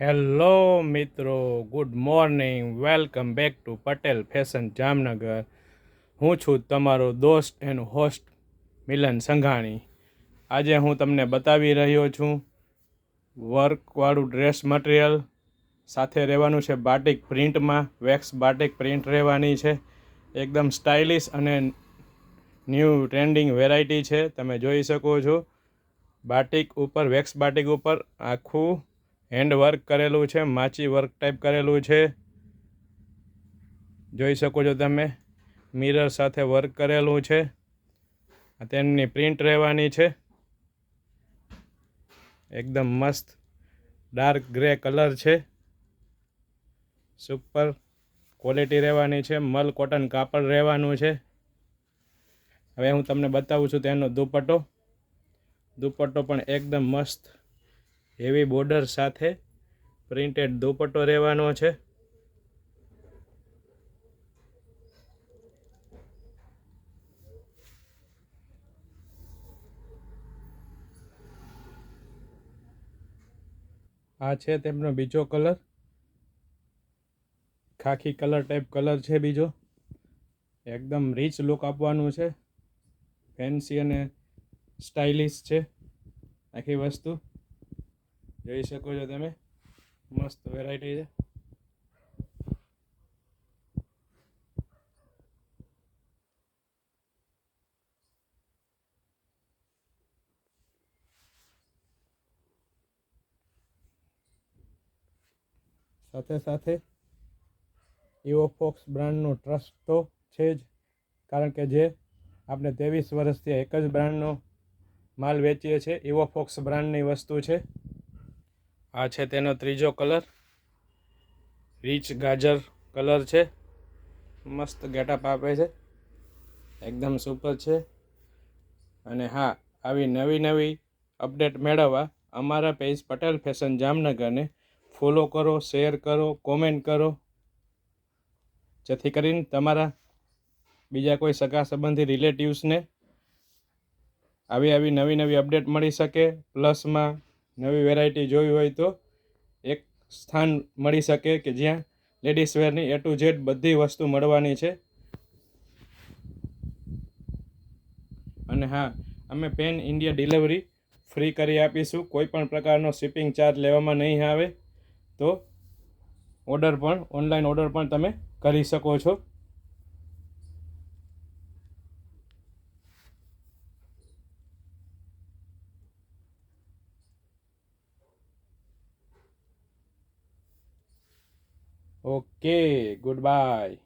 Hello મિત્રો, good morning. Welcome back to Patel fashion Jamnagar. હું છું તમારો દોસ્ત એન્ડ હોસ્ટ મિલન સંઘાણી. આજે હું તમને બતાવી રહ્યો છું વર્કવાળું ડ્રેસ મટીરિયલ સાથે રહેવાનું છે. બાટિક પ્રિન્ટમાં વેક્સ બાટિક પ્રિન્ટ રહેવાની છે. એકદમ સ્ટાઇલિશ અને ન્યૂ ટ્રેન્ડિંગ વેરાયટી છે. તમે જોઈ શકો છો બાટિક ઉપર, વેક્સ બાટિક ઉપર આખું હેન્ડ વર્ક કરેલું છે, માચી વર્ક ટાઈપ કરેલું છે. જોઈ શકો છો તમે, મિરર સાથે વર્ક કરેલું છે. તેમની પ્રિન્ટ રહેવાની છે. એકદમ મસ્ત ડાર્ક ગ્રે કલર છે. સુપર ક્વોલિટી રહેવાની છે. મલ કોટન કાપડ રહેવાનું છે. હવે હું તમને બતાવું છું તેનો દુપટ્ટો. દુપટ્ટો પણ એકદમ મસ્ત હેવી બોર્ડર સાથે પ્રિન્ટેડ દુપટ્ટો રહેવાનો છે. આ છે તેમનો બીજો કલર, ખાખી કલર ટાઈપ કલર છે બીજો. એકદમ રીચ લુક આપવાનું છે. ફેન્સી અને સ્ટાઇલિશ છે આખી વસ્તુ. જોઈ શકો છો તમે, મસ્ત વેરાયટી છે. સાથે સાથે ઇવોફોક્સ બ્રાન્ડનું ટ્રસ્ટ તો છે જ, કારણ કે જે આપણે 23 વર્ષથી એક જ બ્રાન્ડનો માલ વેચીએ છીએ. ઇવોફોક્સ બ્રાન્ડની વસ્તુ છે. આ છે તેનો ત્રીજો કલર, રીચ ગાજર કલર છે. મસ્ત ગેટઅપ આપે છે, એકદમ સુપર છે. અને હા, આવી નવી અપડેટ મેળવવા અમારા પેજ પટેલ ફેશન જામનગરને ફોલો કરો, શેર કરો, કોમેન્ટ કરો, જેથી કરીને તમારા બીજા કોઈ સગા સંબંધી રિલેટિવ્સને આવી નવી અપડેટ મળી શકે. પ્લસમાં નવી વેરાયટી જોઈ હોય તો એક સ્થાન મળી શકે કે જ્યાં લેડીઝ વેરની A to Z બધી વસ્તુ મળવાની છે. અને હા, અમે પેન ઇન્ડિયા ડિલિવરી ફ્રી કરી આપીશું. કોઈ પણ પ્રકારનો શિપિંગ ચાર્જ લેવામાં નહીં આવે. તો ઓનલાઈન ઓર્ડર પણ તમે કરી શકો છો. Okay, good bye.